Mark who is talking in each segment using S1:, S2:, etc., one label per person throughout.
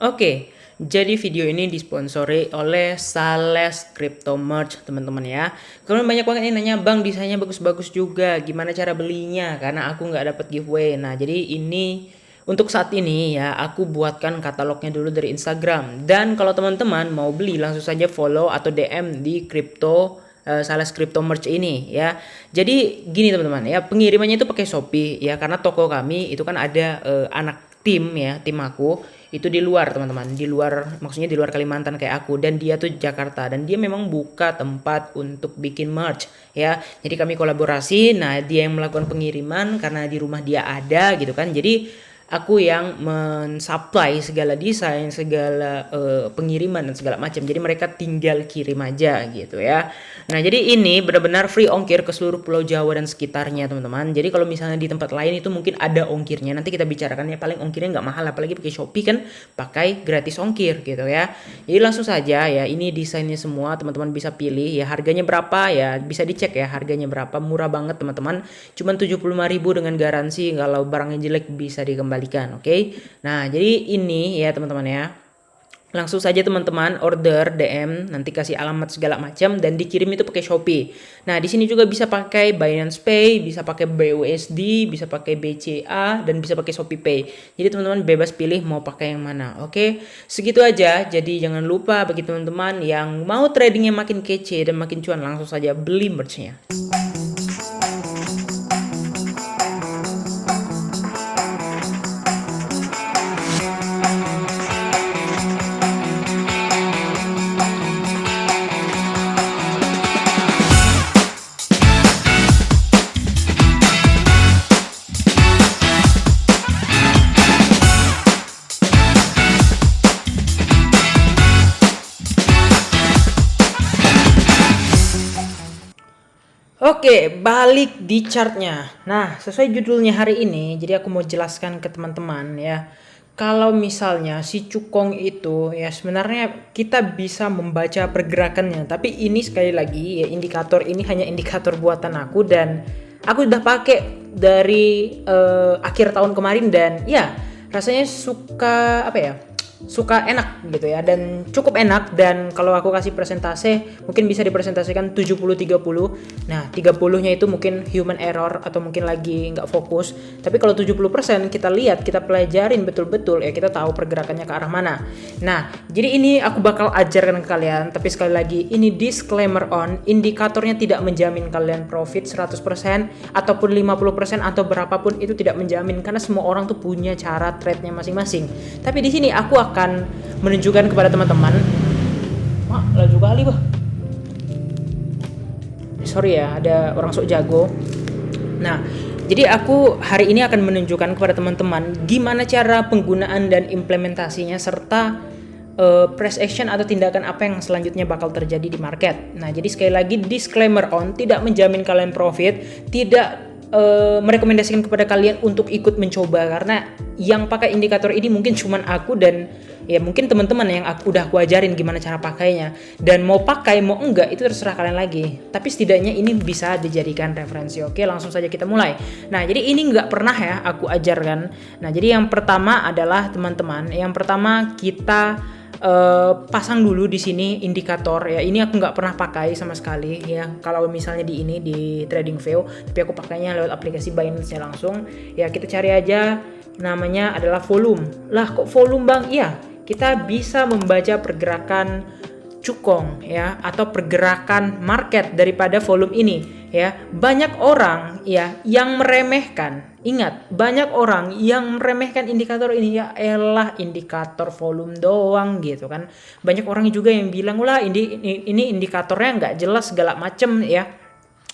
S1: Oke, jadi video ini disponsori oleh Sales Crypto Merch teman-teman ya. Kemudian banyak banget yang nanya, bang desainnya bagus-bagus juga, gimana cara belinya? Karena aku nggak dapet giveaway. Nah jadi ini untuk saat ini ya aku buatkan katalognya dulu dari Instagram. Dan kalau teman-teman mau beli langsung saja follow atau DM di Sales Crypto Merch ini ya. Jadi gini teman-teman ya, pengirimannya itu pakai Shopee ya, karena toko kami itu kan ada anak tim ya, tim aku itu di luar teman-teman, di luar, maksudnya di luar Kalimantan kayak aku, dan dia tuh Jakarta dan dia memang buka tempat untuk bikin merch ya. Jadi kami kolaborasi, nah dia yang melakukan pengiriman karena di rumah dia ada gitu kan. Jadi aku yang mensupply segala desain, segala pengiriman dan segala macam. Jadi mereka tinggal kirim aja gitu ya. Nah, jadi ini benar-benar free ongkir ke seluruh Pulau Jawa dan sekitarnya, teman-teman. Jadi kalau misalnya di tempat lain itu mungkin ada ongkirnya. Nanti kita bicarakan ya, paling ongkirnya nggak mahal, apalagi pakai Shopee kan pakai gratis ongkir gitu ya. Jadi langsung saja ya, ini desainnya semua teman-teman bisa pilih ya, harganya berapa ya, bisa dicek ya harganya berapa, murah banget teman-teman. Cuman 75.000 dengan garansi kalau barangnya jelek bisa dikembalikan, oke? Nah, jadi ini ya teman-teman ya. Langsung saja teman-teman order DM, nanti kasih alamat segala macam dan dikirim itu pakai Shopee. Nah, di sini juga bisa pakai Binance Pay, bisa pakai BUSD, bisa pakai BCA dan bisa pakai Shopee Pay. Jadi teman-teman bebas pilih mau pakai yang mana. Oke. Segitu aja. Jadi jangan lupa bagi teman-teman yang mau tradingnya makin kece dan makin cuan, langsung saja beli merchnya. Oke, balik di chartnya. Nah, sesuai judulnya hari ini, jadi aku mau jelaskan ke teman-teman ya. Kalau misalnya si cukong itu ya sebenarnya kita bisa membaca pergerakannya, tapi ini sekali lagi ya, indikator ini hanya indikator buatan aku dan aku udah pakai dari akhir tahun kemarin dan ya rasanya suka enak gitu ya, dan cukup enak. Dan kalau aku kasih presentase mungkin bisa dipresentasikan 70-30. Nah 30-nya itu mungkin human error atau mungkin lagi nggak fokus, tapi kalau 70% kita lihat, kita pelajarin betul-betul ya, kita tahu pergerakannya ke arah mana. Nah jadi ini aku bakal ajarkan ke kalian, tapi sekali lagi ini disclaimer on, indikatornya tidak menjamin kalian profit 100% ataupun 50% atau berapapun, itu tidak menjamin karena semua orang tuh punya cara trade-nya masing-masing. Tapi di sini aku akan menunjukkan kepada teman-teman. Wah, laju kali bah. Sorry ya, ada orang sok jago. Nah, jadi aku hari ini akan menunjukkan kepada teman-teman gimana cara penggunaan dan implementasinya, serta price action atau tindakan apa yang selanjutnya bakal terjadi di market. Nah, jadi sekali lagi disclaimer on, tidak menjamin kalian profit, tidak merekomendasikan kepada kalian untuk ikut mencoba, karena yang pakai indikator ini mungkin cuman aku dan ya mungkin teman-teman yang udah aku ajarin gimana cara pakainya, dan mau pakai mau enggak itu terserah kalian lagi, tapi setidaknya ini bisa dijadikan referensi. Oke, langsung saja kita mulai. Nah jadi ini nggak pernah ya aku ajarkan. Nah jadi yang pertama adalah teman-teman, yang pertama kita pasang dulu di sini indikator ya. Ini aku nggak pernah pakai sama sekali ya kalau misalnya di TradingView, tapi aku pakainya lewat aplikasi Binance-nya langsung ya. Kita cari aja, namanya adalah volume. Lah kok volume bang? Iya, kita bisa membaca pergerakan cukong ya, atau pergerakan market daripada volume ini ya. Banyak orang ya yang meremehkan, ingat, banyak orang yang meremehkan indikator ini, ya elah indikator volume doang gitu kan. Banyak orang juga yang bilang lah ini indikatornya nggak jelas segala macem ya.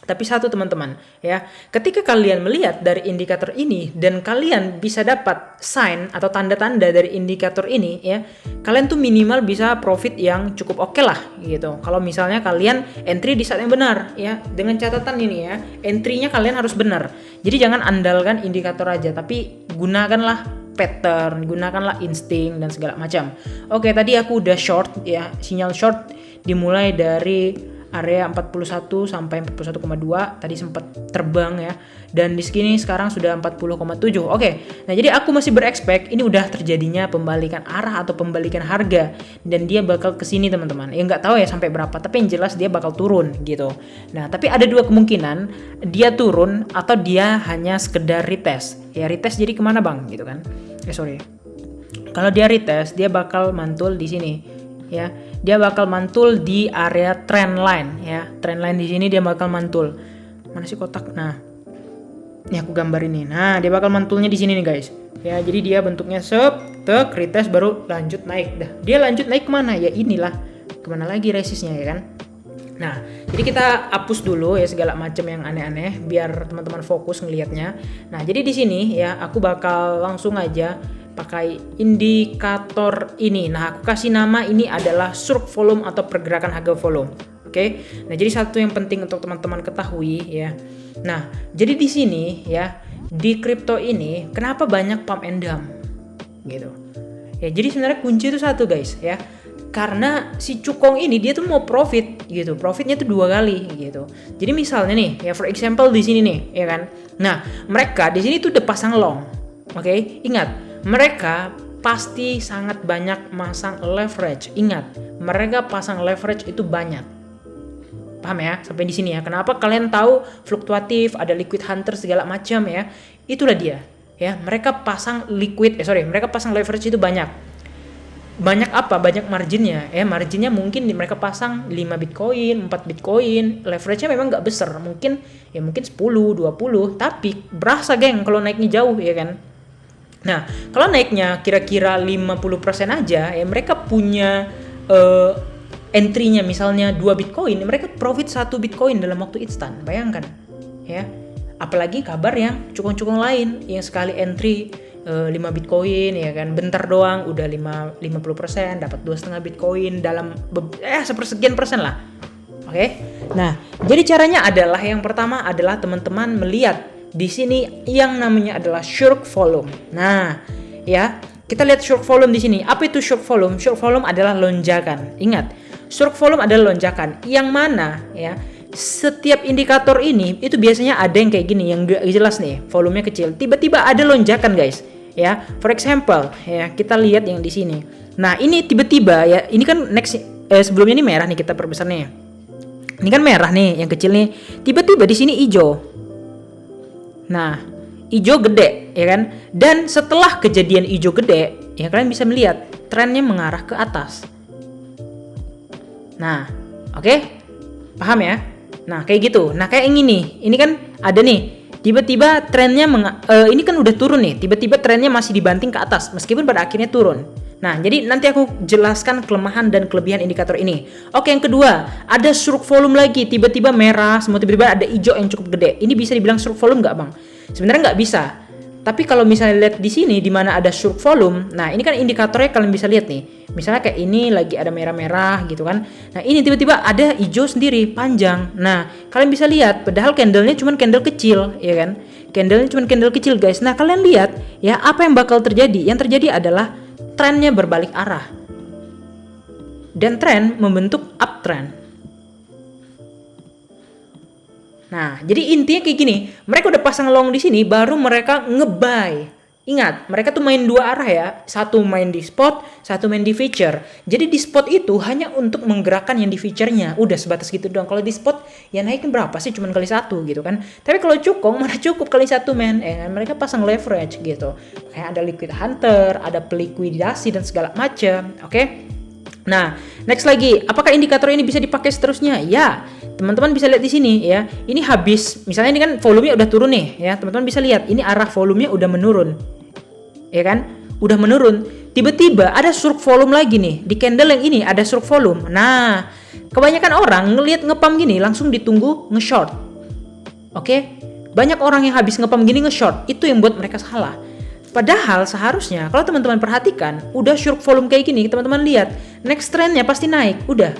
S1: Tapi satu teman-teman ya, ketika kalian melihat dari indikator ini dan kalian bisa dapat sign atau tanda-tanda dari indikator ini ya, kalian tuh minimal bisa profit yang cukup oke lah gitu. Kalau misalnya kalian entry di saat yang benar ya, dengan catatan ini ya, entry-nya kalian harus benar. Jadi jangan andalkan indikator aja, tapi gunakanlah pattern, gunakanlah insting dan segala macam. Oke, tadi aku udah short ya, sinyal short dimulai dari area 41 sampai 41,2 tadi sempat terbang ya, dan di sini sekarang sudah 40,7. Oke, nah jadi aku masih berekspek ini udah terjadinya pembalikan arah atau pembalikan harga, dan dia bakal ke sini teman-teman. Ya nggak tahu ya sampai berapa, tapi yang jelas dia bakal turun gitu. Nah tapi ada dua kemungkinan, dia turun atau dia hanya sekedar retest. Ya retest jadi kemana bang gitu kan? Kalau dia retest, dia bakal mantul di sini ya. Dia bakal mantul di area trend line ya. Trend line di sini dia bakal mantul. Mana sih kotak? Nah, ini aku gambar ini. Nah, dia bakal mantulnya di sini nih guys. Ya, jadi dia bentuknya tek retest baru lanjut naik. Dah, dia lanjut naik kemana? Ya inilah. Kemana lagi resistnya ya kan? Nah, jadi kita hapus dulu ya segala macam yang aneh-aneh biar teman-teman fokus ngelihatnya. Nah, jadi di sini ya aku bakal langsung aja pakai indikator ini. Nah, aku kasih nama ini adalah surge volume atau pergerakan harga volume. Oke. Nah, jadi satu yang penting untuk teman-teman ketahui ya. Nah, jadi di sini ya, di kripto ini kenapa banyak pump and dump gitu. Ya, jadi sebenarnya kunci itu satu guys ya. Karena si cukong ini dia tuh mau profit gitu. Profitnya tuh 2 kali gitu. Jadi misalnya nih, ya for example di sini nih, ya kan. Nah, mereka di sini tuh udah pasang long. Oke, ingat mereka pasti sangat banyak masang leverage. Ingat, mereka pasang leverage itu banyak. Paham ya? Sampai di sini ya. Kenapa kalian tahu fluktuatif, ada liquid hunter segala macam ya? Itulah dia. Ya, mereka pasang mereka pasang leverage itu banyak. Banyak apa? Banyak marginnya. Marginnya mungkin mereka pasang 5 Bitcoin, 4 Bitcoin. Leverage-nya memang nggak besar. Mungkin 10, 20, tapi berasa geng kalau naiknya jauh ya kan? Nah, kalau naiknya kira-kira 50% aja, ya mereka punya entry-nya misalnya 2 Bitcoin, mereka profit 1 Bitcoin dalam waktu instan. Bayangkan, ya. Apalagi kabar yang cukong-cukong lain yang sekali entry 5 Bitcoin ya kan, bentar doang udah 50% dapat 2,5 Bitcoin dalam sepersekian persen lah. Oke. Nah, jadi caranya adalah yang pertama adalah teman-teman melihat di sini yang namanya adalah surge volume. Nah, ya, kita lihat surge volume di sini. Apa itu surge volume? Surge volume adalah lonjakan. Ingat, surge volume adalah lonjakan. Yang mana ya? Setiap indikator ini itu biasanya ada yang kayak gini, yang jelas nih, volumenya kecil. Tiba-tiba ada lonjakan, guys. Ya, for example, ya, kita lihat yang di sini. Nah, ini tiba-tiba ya, ini kan sebelumnya ini merah nih, kita perbesar nih. Ini kan merah nih, yang kecil nih. Tiba-tiba di sini hijau. Nah, hijau gede ya kan, dan setelah kejadian hijau gede ya kalian bisa melihat trennya mengarah ke atas. Nah, oke, paham ya? Nah kayak gitu. Nah kayak ini kan ada nih, tiba-tiba trennya ini kan udah turun nih, tiba-tiba trennya masih dibanting ke atas meskipun pada akhirnya turun. Nah, jadi nanti aku jelaskan kelemahan dan kelebihan indikator ini. Oke, yang kedua, ada surge volume lagi, tiba-tiba merah, semua tiba-tiba ada hijau yang cukup gede. Ini bisa dibilang surge volume nggak, Bang? Sebenarnya nggak bisa. Tapi kalau misalnya lihat di sini, di mana ada surge volume, nah ini kan indikatornya kalian bisa lihat nih. Misalnya kayak ini lagi ada merah-merah gitu kan. Nah, ini tiba-tiba ada hijau sendiri, panjang. Nah, kalian bisa lihat, padahal candlenya cuma candle kecil, ya kan? Candlenya cuma candle kecil, guys. Nah, kalian lihat, ya apa yang bakal terjadi? Yang terjadi adalah trennya berbalik arah dan tren membentuk uptrend. Nah, jadi intinya kayak gini, mereka udah pasang long di sini, baru mereka nge-buy. Ingat, mereka tuh main dua arah ya, satu main di spot, satu main di feature. Jadi di spot itu hanya untuk menggerakkan yang di feature-nya, udah sebatas gitu doang. Kalau di spot ya naikin berapa sih, cuman kali satu gitu kan. Tapi kalau cukong mana cukup kali satu men, mereka pasang leverage gitu. Kayak ada liquid hunter, ada pelikuidasi dan segala macam, oke? Nah, next lagi, apakah indikator ini bisa dipakai seterusnya? Ya, teman-teman bisa lihat di sini ya. Ini habis, misalnya ini kan volumenya udah turun nih ya. Teman-teman bisa lihat, ini arah volumenya udah menurun. Ya kan? Udah menurun. Tiba-tiba ada surge volume lagi nih. Di candle yang ini ada surge volume. Nah, kebanyakan orang ngelihat ngepam gini langsung ditunggu nge-short. Oke? Banyak orang yang habis ngepam gini nge-short. Itu yang buat mereka salah. Padahal seharusnya kalau teman-teman perhatikan, udah surge volume kayak gini, teman-teman lihat, next trendnya pasti naik, udah.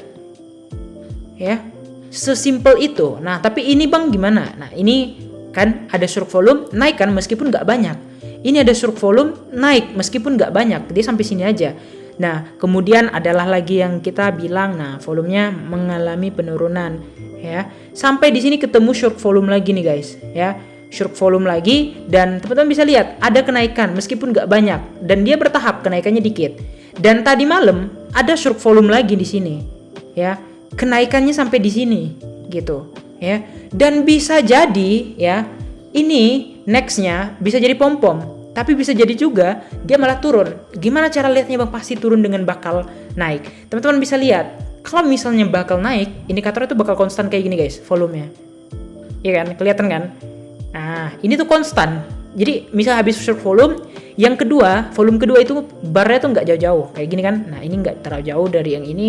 S1: Ya. Sesimpel itu. Nah, tapi ini Bang gimana? Nah, ini kan ada surge volume naik kan meskipun nggak banyak. Ini ada surge volume naik meskipun nggak banyak, dia sampai sini aja. Nah, kemudian adalah lagi yang kita bilang, nah volumenya mengalami penurunan. ya. Sampai di sini ketemu short volume lagi nih guys, ya. Short volume lagi, dan teman-teman bisa lihat ada kenaikan meskipun nggak banyak, dan dia bertahap kenaikannya dikit. Dan tadi malam ada short volume lagi di sini, ya. Kenaikannya sampai di sini gitu, ya. Dan bisa jadi ya, ini nextnya bisa jadi pom-pom, tapi bisa jadi juga dia malah turun. Gimana cara lihatnya Bang? Pasti turun dengan bakal naik. Teman-teman bisa lihat, kalau misalnya bakal naik, indikator itu bakal konstan kayak gini guys, volumenya. Iya kan? Kelihatan kan? Nah, ini tuh konstan. Jadi misal habis short volume, yang kedua, volume kedua itu barnya tuh nggak jauh-jauh kayak gini kan. Nah, ini nggak terlalu jauh dari yang ini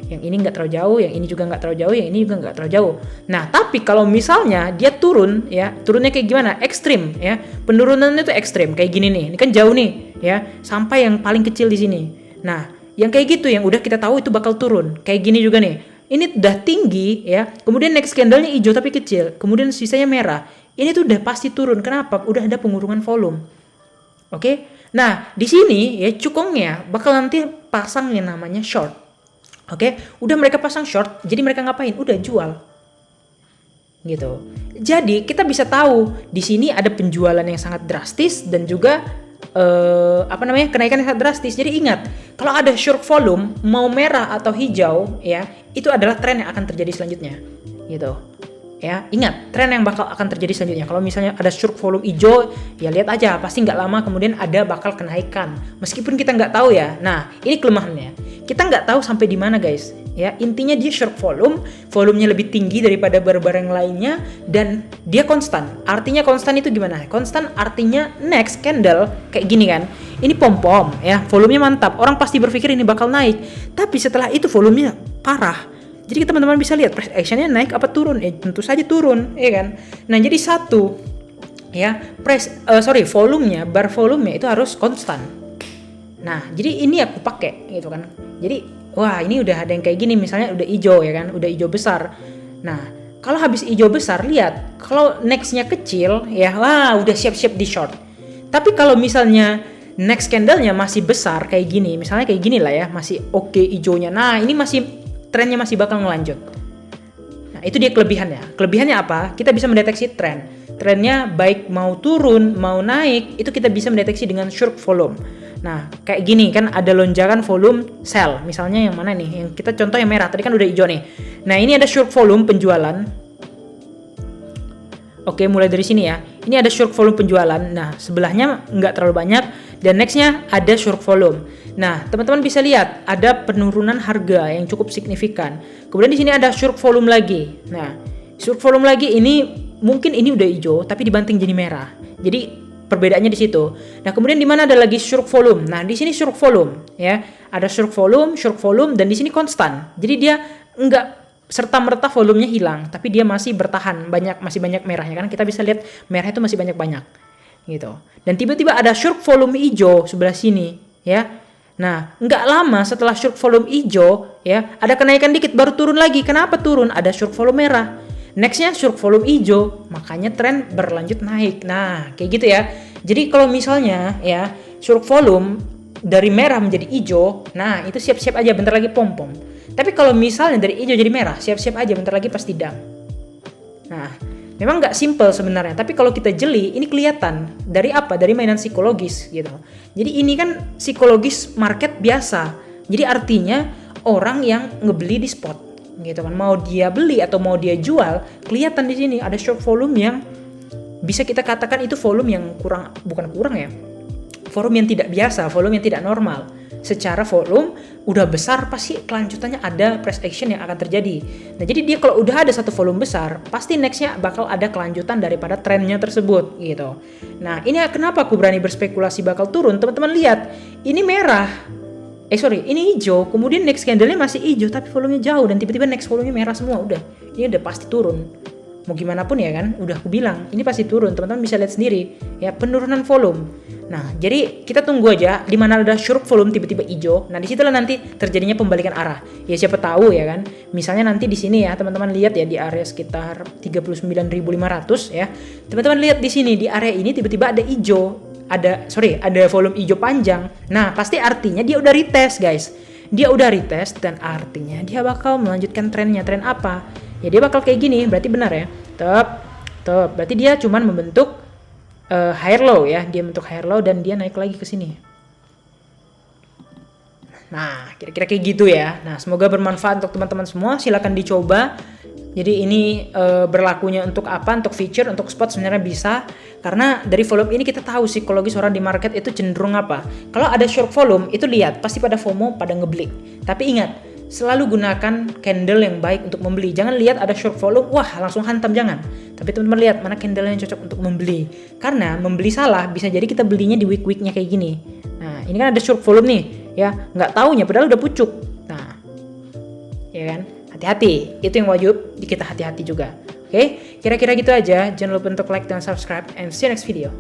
S1: nggak terlalu jauh, yang ini juga nggak terlalu jauh, yang ini juga nggak terlalu jauh. Nah, tapi kalau misalnya dia turun, ya turunnya kayak gimana? Ekstrim, ya. Penurunannya tuh ekstrim kayak gini nih. Ini kan jauh nih, ya, sampai yang paling kecil di sini. Nah, yang kayak gitu yang udah kita tahu itu bakal turun. Kayak gini juga nih. Ini udah tinggi, ya. Kemudian next candle-nya hijau tapi kecil. Kemudian sisanya merah. Ini tuh udah pasti turun. Kenapa? Udah ada pengurungan volume. Oke? Nah, di sini ya cukongnya bakal nanti pasang yang namanya short. Oke? Udah mereka pasang short, jadi mereka ngapain? Udah jual. Gitu. Jadi, kita bisa tahu di sini ada penjualan yang sangat drastis dan juga kenaikan yang sangat drastis. Jadi ingat, kalau ada short volume mau merah atau hijau, ya, itu adalah tren yang akan terjadi selanjutnya. Gitu. Ya, ingat, tren yang bakal akan terjadi selanjutnya. Kalau misalnya ada short volume hijau, ya lihat aja, pasti nggak lama kemudian ada bakal kenaikan. Meskipun kita nggak tahu ya. Nah, ini kelemahannya. Kita nggak tahu sampai di mana guys. Ya, intinya dia short volume, volumenya lebih tinggi daripada barang-barang lainnya, dan dia konstan. Artinya konstan itu gimana? Konstan artinya next candle kayak gini kan. Ini pom-pom, ya, volumenya mantap. Orang pasti berpikir ini bakal naik. Tapi setelah itu volumenya parah. Jadi teman-teman bisa lihat price actionnya naik apa turun? Tentu saja turun, ya kan? Nah, jadi satu, ya, volumenya, bar volumenya itu harus konstan. Nah, jadi ini aku pakai, gitu kan? Jadi, wah ini udah ada yang kayak gini, misalnya udah hijau, ya kan? Udah hijau besar. Nah, kalau habis hijau besar, lihat, kalau nextnya kecil, ya, wah udah siap-siap di short. Tapi kalau misalnya next candle-nya masih besar kayak gini, misalnya kayak gini lah ya, masih oke hijaunya. Nah, ini masih trennya masih bakal ngelanjut. Nah, itu dia kelebihannya. Kelebihannya apa? Kita bisa mendeteksi tren. Trennya baik mau turun, mau naik, itu kita bisa mendeteksi dengan short volume. Nah, kayak gini kan ada lonjakan volume sell. Misalnya yang mana nih? Yang kita contoh yang merah. Tadi kan udah hijau nih. Nah, ini ada short volume penjualan. Oke, mulai dari sini ya. Ini ada short volume penjualan. Nah, sebelahnya nggak terlalu banyak. Dan nextnya ada short volume. Nah, teman-teman bisa lihat ada penurunan harga yang cukup signifikan. Kemudian di sini ada short volume lagi. Nah, short volume lagi ini mungkin ini udah hijau tapi dibanting jadi merah. Jadi perbedaannya di situ. Nah, kemudian di mana ada lagi short volume. Nah, di sini short volume ya. Ada short volume dan di sini konstan. Jadi dia enggak serta-merta volumenya hilang, tapi dia masih bertahan, masih banyak merahnya kan. Kita bisa lihat merah itu masih banyak-banyak. Gitu. Dan tiba-tiba ada short volume hijau sebelah sini ya. Nah, nggak lama setelah short volume hijau, ya, ada kenaikan dikit baru turun lagi. Kenapa turun? Ada short volume merah. Nextnya short volume hijau, makanya tren berlanjut naik. Nah, kayak gitu ya. Jadi kalau misalnya ya short volume dari merah menjadi hijau, nah itu siap-siap aja bentar lagi pom-pom. Tapi kalau misalnya dari hijau jadi merah, siap-siap aja bentar lagi pasti dump. Nah, memang nggak simple sebenarnya, tapi kalau kita jeli, ini kelihatan dari apa? Dari mainan psikologis gitu. Jadi ini kan psikologis market biasa. Jadi artinya orang yang ngebeli di spot, gitu kan. Mau dia beli atau mau dia jual, kelihatan di sini ada short volume yang bisa kita katakan itu volume yang bukan kurang ya. Volume yang tidak biasa, volume yang tidak normal. Secara volume udah besar pasti kelanjutannya ada price action yang akan terjadi. Nah, jadi dia kalau udah ada satu volume besar, pasti nextnya bakal ada kelanjutan daripada trennya tersebut gitu. Nah, ini kenapa aku berani berspekulasi bakal turun? Teman-teman lihat, ini merah. Ini hijau, kemudian next candle-nya masih hijau tapi volumenya jauh dan tiba-tiba next volumenya merah semua. Ini udah pasti turun. Mau gimana pun ya kan, udah aku bilang, ini pasti turun. Teman-teman bisa lihat sendiri ya, penurunan volume. Nah, jadi kita tunggu aja di mana ada short volume tiba-tiba hijau. Nah, disitulah nanti terjadinya pembalikan arah. Ya siapa tahu ya kan. Misalnya nanti di sini ya, teman-teman lihat ya di area sekitar 39.500 ya. Teman-teman lihat di sini di area ini tiba-tiba ada hijau, ada volume hijau panjang. Nah, pasti artinya dia udah retest, guys. Dia udah retest dan artinya dia bakal melanjutkan trennya. Tren apa? ya dia bakal kayak gini, berarti benar ya. Berarti dia cuman membentuk higher low ya, dia bentuk higher low dan dia naik lagi ke sini. Nah, kira-kira kayak gitu ya. Nah, semoga bermanfaat untuk teman-teman semua. Silakan dicoba. Jadi ini berlakunya untuk apa? Untuk feature, untuk spot sebenarnya bisa. Karena dari volume ini kita tahu psikologis orang di market itu cenderung apa. Kalau ada short volume, itu lihat pasti pada FOMO, pada ngeblik. Tapi ingat, selalu gunakan candle yang baik untuk membeli. Jangan lihat ada short volume, wah langsung hantam, jangan. Tapi teman-teman lihat mana candle yang cocok untuk membeli. Karena membeli salah, bisa jadi kita belinya di week-weeknya kayak gini. Nah, ini kan ada short volume nih, ya nggak taunya padahal udah pucuk. Nah, ya kan, hati-hati, itu yang wajib kita hati-hati juga. Oke, kira-kira gitu aja. Jangan lupa untuk like dan subscribe, and see you next video. Bye.